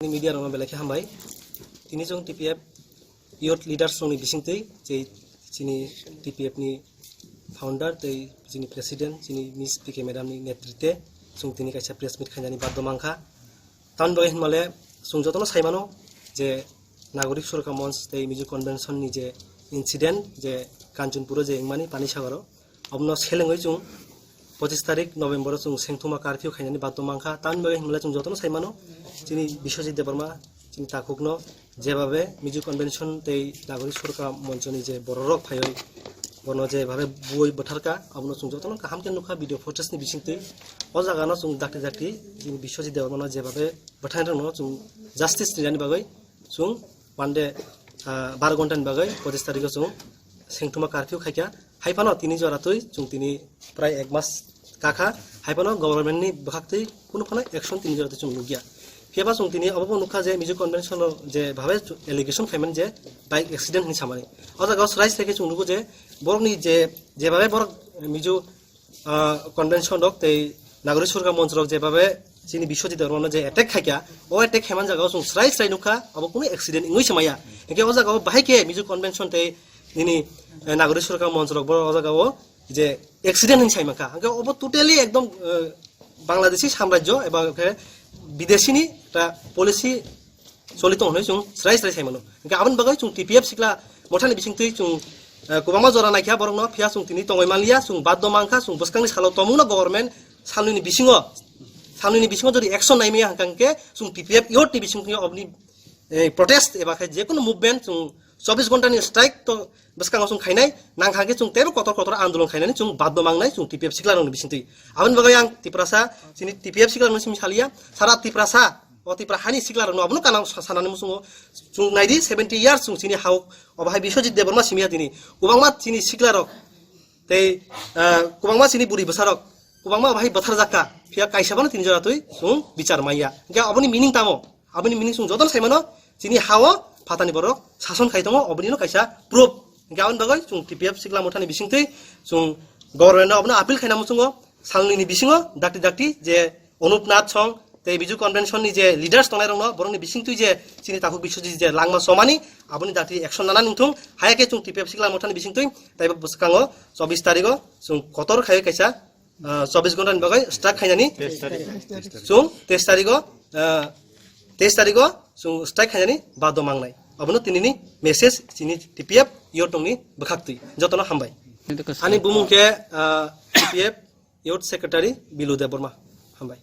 Media rong belakang hambai, ini jong TPF youth leaders rong ni bisingtei, jadi sini TPF ni founder, jadi sini presiden, sini Miss PK Madam ni netriteh, jong tini kaisa press meet kanjani bado mangka, tahun bagai himale, jong jotono saimano, je nagorik surka mons, jadi miju convention ni je incident, je Kanchanpura je ingmani pani sagaro, abno selengoi jong 25 তারিখ November জং সেংথুমা curfew খাইনানি বাদ্য মাংখা town বাগে হিমলা জং যতন সাইমানো যিনি বিশ্বজিৎ দেববর্মা যিনি তাকুকনো যেভাবে Miju convention তেই নাগরিক সরকার মঞ্চনি যে বড়রক ফাইই বনো যেভাবে বই বঠারকা আবনো জং যতন কাহামকে নুখা ভিডিও ফুটেজনি বিচিংতে অ জাগানো জং ডাক্তি ডাক্তি যিনি বিশ্বজিৎ দেববর্মা যেভাবে বঠাইনো জং জাস্টিস নিরানি বাগৈ জং ওয়ানডে 12 ঘন্টানি বাগৈ 25 তারিখ জং সেংথুমা কারফিউ খাইকা হাইপানো তিনি জরাতই জং তিনি প্রায় 1 মাস কাকা হাইপানো গভর্নমেন্ট ni বখাকতই কোনো কোনো অ্যাকশন তিনি জরাতে জং নুগিয়া ফেবা জং তিনি অবব নুখা যে মিজু কনভেনশন যে ভাবে এলিগেশন খাইমান যে বাইক অ্যাক্সিডেন্ট নি সামানি অজা গাস রাইস থেকে জং নুগো যে বরনি যে যেভাবে বর মিজু কনভেনশন দক তেই নাগরিক সরকার মঞ্চরক যেভাবে যিনি বিশ্বজিৎ দেববর্মা যে অ্যাটাক খাইকা ও অ্যাটাক খাইমান জাগাও জং রাইস রাই নুখা অব কোনো অ্যাক্সিডেন্ট ইংই সামায়া একে অজা গাও বাহাইকে মিজু কনভেনশন তেই ini নাগরিক সরকার মঞ্চরক বড় অজাগাও যে অ্যাক্সিডেন্ট হিন সাইমাকা আগে অব টোটালি একদম বাংলাদেশি সাম্রাজ্য এবং বিদেশিনি একটা পলিসি চলিত হই জং স্রাই স্রাই সাইমানো আগে আবন বাগাই জং টিপিএফ সিকলা মথানি বিসিংতই জং কুবামা জরা নাইখা বরংনো ফিয়া জং তিনি তংই মালিয়া জং বাদ্য মাংখা জং বসকাংনি সালো তমুনা গভর্নমেন্ট সালনি বিসিংও যদি অ্যাকশন নাইমিয়া হাঙ্কাংকে জং টিপিএফ ইয়র টি বিসিংতি অবনি প্রটেস্ট এবা যে কোনো মুভমেন্ট জং 24 ঘন্টানি স্ট্রাইক তো বসকাং জং খাইনাই নাংখাগে জং তেরো কত আন্দোলন খাইনানি জং বাদ্য মাংনাই জং টিপিএফ সিকলা রং বিসিংতই আবন বাগাই আং টিপ্রাসা সিনি টিপিএফ সিকলা রং সালিয়া সারা টিপ্রাসা ও টিপ্রাহানি সিকলা রং আবনো কানাং সানানি মুসুং জং নাইদি 70 ইয়ার্স জং সিনি হাউ অবাহাই বিশ্বজিৎ দেববর্মা সিমিয়া তিনি কুবাংমা সিনি সিকলা রক তেই কুবাংমা সিনি বুড়ি বসারক কুবাংমা অবাহাই বথার জাকা ফিয়া কাইসাবানো তিনি জরাতই জং বিচার মাইয়া গে অবনি মিনিং তামো অবনি মিনিং জং যতন সাইমানো সিনি হাও ফাতানি বরক শাসন খাইতङ অবনিनो কাইसा प्रुफ गावन बागै जों टिपिएफ सिकला मथानि बिसिंतै जों गभर्नमेन्ट अबनो आपिल खाइना मुसुङो सालनि बिसिङो दाक्ति जे अनुपनाथ सं ते बिजु कन्भेनशन नि जे लिडार्स तनाय रंनो बरंनि बिसिंतै जे सिनि ताखु बिश्वजित जे लांमा समानि आबनि दाक्ति एक्शन नाना निंथुं हायाके जों टिपिएफ सिकला मथानि बिसिंतै ताइबो बसकाङो 24 तारिखो जों कतर खाइ काइसा 24 घन्टानि बागै स्ट्राइक खाइनानि 23 तारिखो 23 तारिखो जों स्ट्राइक खाइनानि बादो मांनाय अबनो तिनिनि मेसेज सिनि टिपिएफ इयर टंनि बखाक्तै जतनो हामबाय आनि बुमुंके टिपिएफ इयर सेक्रेटारि बिलु देबबर्मा हामबाय।